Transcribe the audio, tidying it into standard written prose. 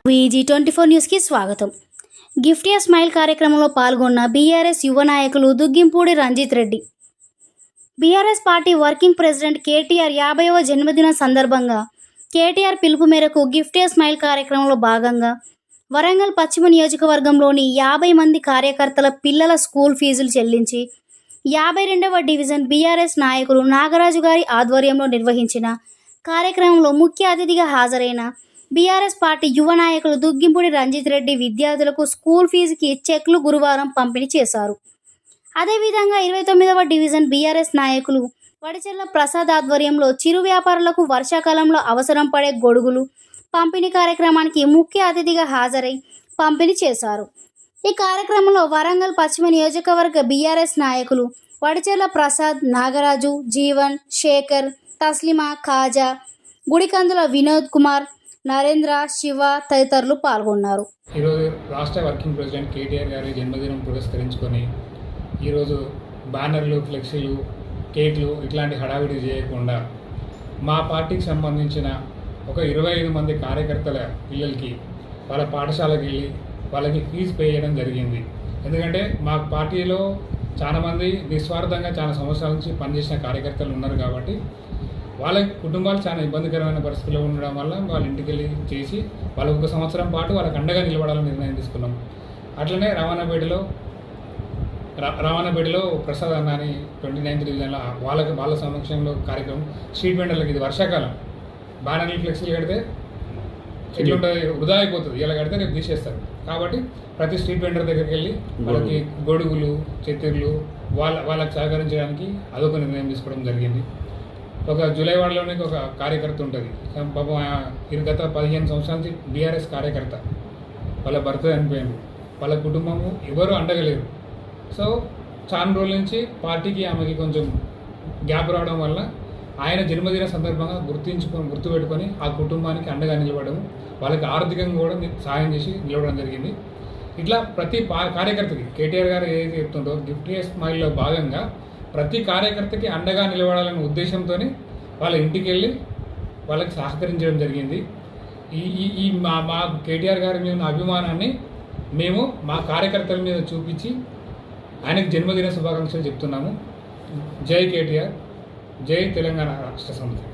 VG24 న్యూస్కి స్వాగతం. Gift a smile కార్యక్రమంలో పాల్గొన్న బీఆర్ఎస్ యువ నాయకులు Duggimpudi Ranjith Reddy. BRS party working president KTR 50వ జన్మదిన సందర్భంగా కేటీఆర్ పిలుపు మేరకు గిఫ్ట్ ఏ స్మైల్ కార్యక్రమంలో భాగంగా వరంగల్ పశ్చిమ నియోజకవర్గంలోని 50 మంది కార్యకర్తల పిల్లల స్కూల్ ఫీజులు చెల్లించి 52వ డివిజన్ బీఆర్ఎస్ నాయకులు నాగరాజు గారి ఆధ్వర్యంలో నిర్వహించిన కార్యక్రమంలో ముఖ్య అతిథిగా హాజరైన బీఆర్ఎస్ పార్టీ యువ నాయకులు దుగ్గింపూడి రంజిత్ రెడ్డి విద్యార్థులకు స్కూల్ ఫీజుకి చెక్లు గురువారం పంపిణీ చేశారు. అదేవిధంగా 29వ డివిజన్ బీఆర్ఎస్ నాయకులు వడిచెర్ల ప్రసాద్ ఆధ్వర్యంలో చిరు వ్యాపారులకు వర్షాకాలంలో అవసరం పడే గొడుగులు పంపిణీ కార్యక్రమానికి ముఖ్య అతిథిగా హాజరై పంపిణీ చేశారు. ఈ కార్యక్రమంలో వరంగల్ పశ్చిమ నియోజకవర్గ బీఆర్ఎస్ నాయకులు వడిచెర్ల ప్రసాద్, నాగరాజు, జీవన్, శేఖర్, తస్లిమా, ఖాజా, గుడికందుల వినోద్ కుమార్, నరేంద్ర, శివ తదితరులు పాల్గొన్నారు. ఈరోజు రాష్ట్ర వర్కింగ్ ప్రెసిడెంట్ కేటీఆర్ గారి జన్మదినం పురస్కరించుకొని ఈరోజు బ్యానర్లు, ఫ్లెక్సీలు, కేక్లు ఇట్లాంటి హడావిడి చేయకుండా మా పార్టీకి సంబంధించిన ఒక 25 మంది కార్యకర్తల పిల్లలకి వాళ్ళ పాఠశాలకు వెళ్ళి వాళ్ళకి ఫీజు పే చేయడం జరిగింది. ఎందుకంటే మా పార్టీలో చాలామంది నిస్వార్థంగా చాలా సంవత్సరాల నుంచి పనిచేసిన కార్యకర్తలు ఉన్నారు కాబట్టి వాళ్ళ కుటుంబాలు చాలా ఇబ్బందికరమైన పరిస్థితుల్లో ఉండడం వల్ల వాళ్ళ ఇంటికి వెళ్ళి చేసి వాళ్ళకు 1 సంవత్సరం పాటు వాళ్ళకి అండగా నిలబడాలని నిర్ణయం తీసుకున్నాం. అట్లనే రావణపేటలో ప్రసాద్ అన్న అని 29th డివిజన్లో వాళ్ళ సమక్షంలో కార్యక్రమం స్ట్రీట్ వెండర్లకు ఇది వర్షాకాలం బ్యానర్లు, ఫ్లెక్సీలు కడితే ఎట్లుంటుంది, వృధా అయిపోతుంది, ఇలా కడితే రేపు తీసేస్తారు. కాబట్టి ప్రతి స్ట్రీట్ వెండర్ దగ్గరికి వెళ్ళి వాళ్ళకి గొడుగులు, చెత్తీర్లు వాళ్ళకి సహకరించడానికి అదొక నిర్ణయం తీసుకోవడం జరిగింది. ఒక జూలైవాడలోని ఒక కార్యకర్త ఉంటుంది పాపం, గత 15 సంవత్సరాల నుంచి బీఆర్ఎస్ కార్యకర్త, వాళ్ళ భర్త చనిపోయింది, వాళ్ళ కుటుంబము ఎవరు అండగలేరు. సో చాలా రోజుల నుంచి పార్టీకి ఆమెకి కొంచెం గ్యాప్ రావడం వల్ల ఆయన జన్మదిన సందర్భంగా గుర్తుపెట్టుకొని ఆ కుటుంబానికి అండగా నిలబడము, వాళ్ళకి ఆర్థికంగా కూడా సహాయం చేసి నిలబడడం జరిగింది. ఇట్లా ప్రతి కార్యకర్తకి కేటీఆర్ గారు ఏదైతే చెప్తుందో గిఫ్ట్ ఏ స్మైల్లో భాగంగా ప్రతి కార్యకర్తకి అండగా నిలబడాలనే ఉద్దేశంతో వాళ్ళ ఇంటికి వెళ్ళి వాళ్ళకి సహకరించడం జరిగింది. ఈ మా కేటీఆర్ గారి మీద అభిమానాన్ని మేము మా కార్యకర్తల మీద చూపించి ఆయనకు జన్మదిన శుభాకాంక్షలు చెప్తున్నాము. జై కేటీఆర్, జై తెలంగాణ రాష్ట్ర సమితి.